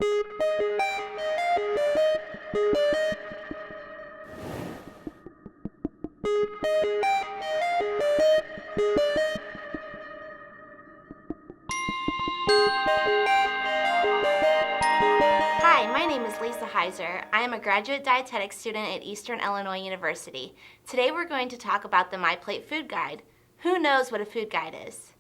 Hi, my name is Lisa Heiser. I am a graduate dietetics student at Eastern Illinois University. Today we're going to talk about the My Plate Food Guide. Who knows what a food guide is?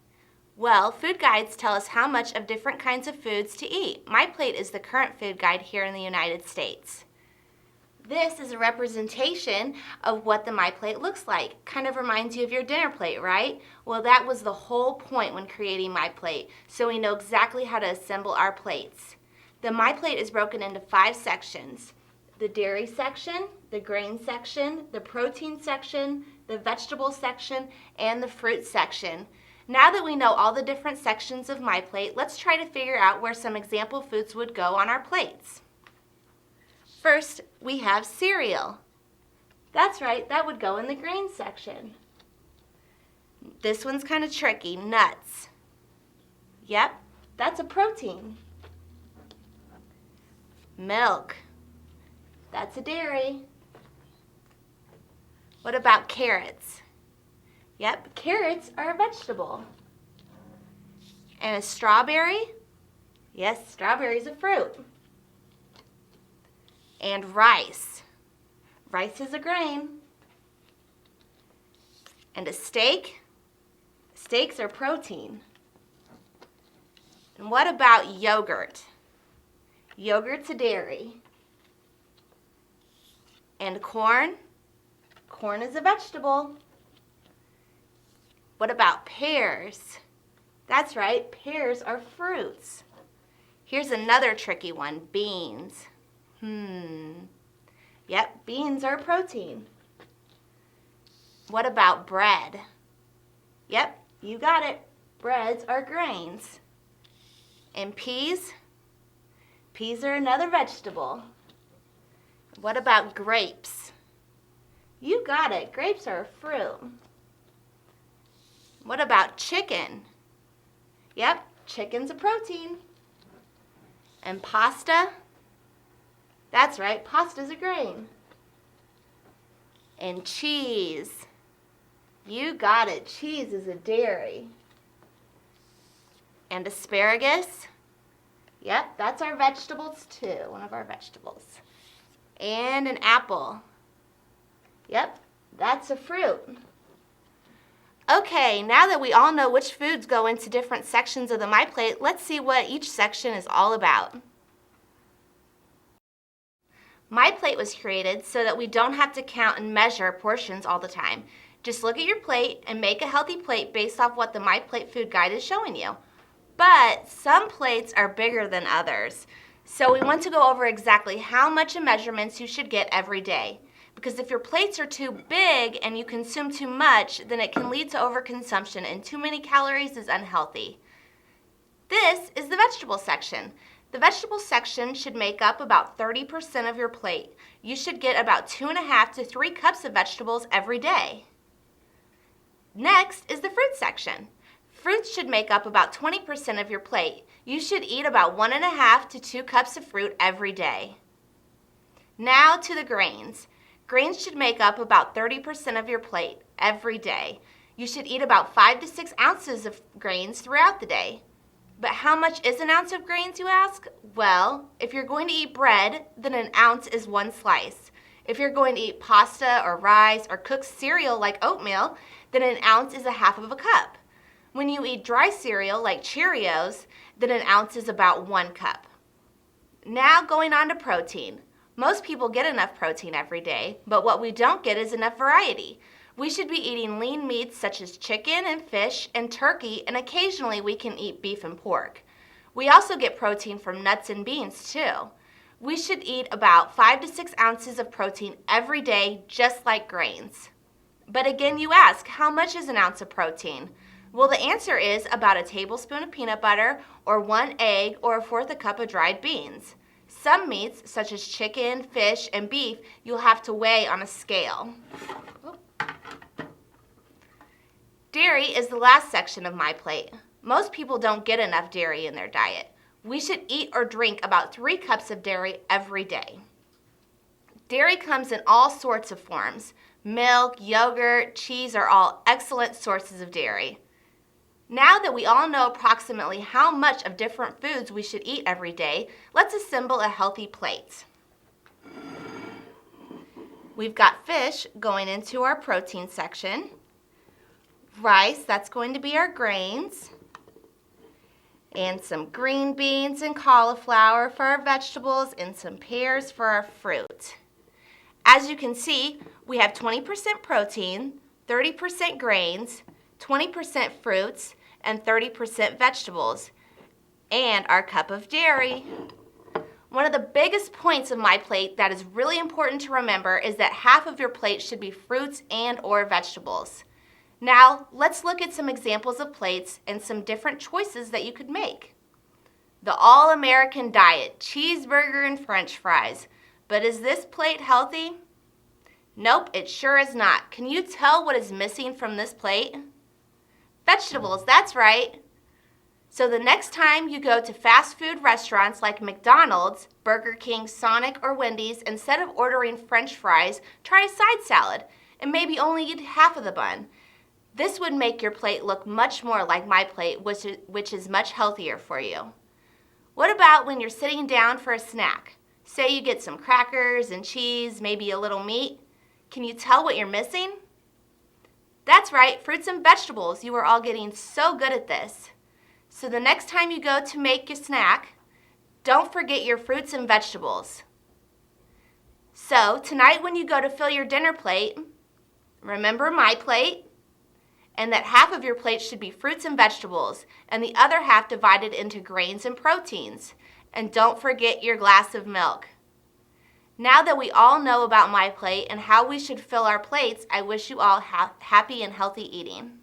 Well, food guides tell us how much of different kinds of foods to eat. My Plate is the current food guide here in the United States. This is a representation of what the My Plate looks like. Kind of reminds you of your dinner plate, right? Well, that was the whole point when creating My Plate, so we know exactly how to assemble our plates. The My Plate is broken into 5 sections: the dairy section, the grain section, the protein section, the vegetable section, and the fruit section. Now that we know all the different sections of My Plate, let's try to figure out where some example foods would go on our plates. First, we have cereal. That's right, that would go in the grain section. This one's kind of tricky, nuts. Yep, that's a protein. Milk, that's a dairy. What about carrots? Yep, carrots are a vegetable. And a strawberry? Yes, strawberry's a fruit. And rice. Rice is a grain. And a steak? Steaks are protein. And what about yogurt? Yogurt's a dairy. And corn? Corn is a vegetable. What about pears? That's right, pears are fruits. Here's another tricky one, beans. Yep, beans are a protein. What about bread? Yep, you got it. Breads are grains. And peas? Peas are another vegetable. What about grapes? You got it. Grapes are a fruit. What about chicken? Yep, chicken's a protein. And pasta? That's right, pasta's a grain. And cheese. You got it. Cheese is a dairy. And asparagus? Yep, that's our vegetables too, one of our vegetables. And an apple. Yep, that's a fruit. Okay, now that we all know which foods go into different sections of the My Plate, let's see what each section is all about. My Plate was created so that we don't have to count and measure portions all the time. Just look at your plate and make a healthy plate based off what the My Plate food guide is showing you. But some plates are bigger than others, so we want to go over exactly how much in measurements you should get every day. Because if your plates are too big and you consume too much, then it can lead to overconsumption, and too many calories is unhealthy. This is the vegetable section. The vegetable section should make up about 30% of your plate. You should get about 2.5 to 3 cups of vegetables every day. Next is the fruit section. Fruits should make up about 20% of your plate. You should eat about 1.5 to 2 cups of fruit every day. Now to the grains. Grains should make up about 30% of your plate every day. You should eat about 5 to 6 ounces of grains throughout the day. But how much is an ounce of grains, you ask? Well, if you're going to eat bread, then an ounce is 1 slice. If you're going to eat pasta or rice or cook cereal like oatmeal, then an ounce is 1/2 of a cup. When you eat dry cereal like Cheerios, then an ounce is about 1 cup. Now going on to protein. Most people get enough protein every day, but what we don't get is enough variety. We should be eating lean meats such as chicken and fish and turkey, and occasionally we can eat beef and pork. We also get protein from nuts and beans too. We should eat about 5 to 6 ounces of protein every day, just like grains. But again, you ask, how much is an ounce of protein? Well, the answer is about a tablespoon of peanut butter or 1 egg or 1/4 cup of dried beans. Some meats, such as chicken, fish, and beef, you'll have to weigh on a scale. Dairy is the last section of My Plate. Most people don't get enough dairy in their diet. We should eat or drink about 3 cups of dairy every day. Dairy comes in all sorts of forms. Milk, yogurt, cheese are all excellent sources of dairy. Now that we all know approximately how much of different foods we should eat every day, let's assemble a healthy plate. We've got fish going into our protein section. Rice, that's going to be our grains. And some green beans and cauliflower for our vegetables, and some pears for our fruit. As you can see, we have 20% protein, 30% grains, 20% fruits, and 30% vegetables, and our cup of dairy. One of the biggest points of my plate that is really important to remember is that half of your plate should be fruits and or vegetables. Now, let's look at some examples of plates and some different choices that you could make. The all-American diet, cheeseburger and french fries. But is this plate healthy? Nope, it sure is not. Can you tell what is missing from this plate? Vegetables, that's right. So the next time you go to fast food restaurants like McDonald's, Burger King, Sonic, or Wendy's, instead of ordering french fries, try a side salad and maybe only eat half of the bun. This would make your plate look much more like my plate, which is much healthier for you. What about when you're sitting down for a snack? Say you get some crackers and cheese, maybe a little meat. Can you tell what you're missing? That's right, fruits and vegetables. You are all getting so good at this. So the next time you go to make your snack, don't forget your fruits and vegetables. So tonight when you go to fill your dinner plate, remember my plate, and that half of your plate should be fruits and vegetables, and the other half divided into grains and proteins. And don't forget your glass of milk. Now that we all know about my plate and how we should fill our plates, I wish you all happy and healthy eating.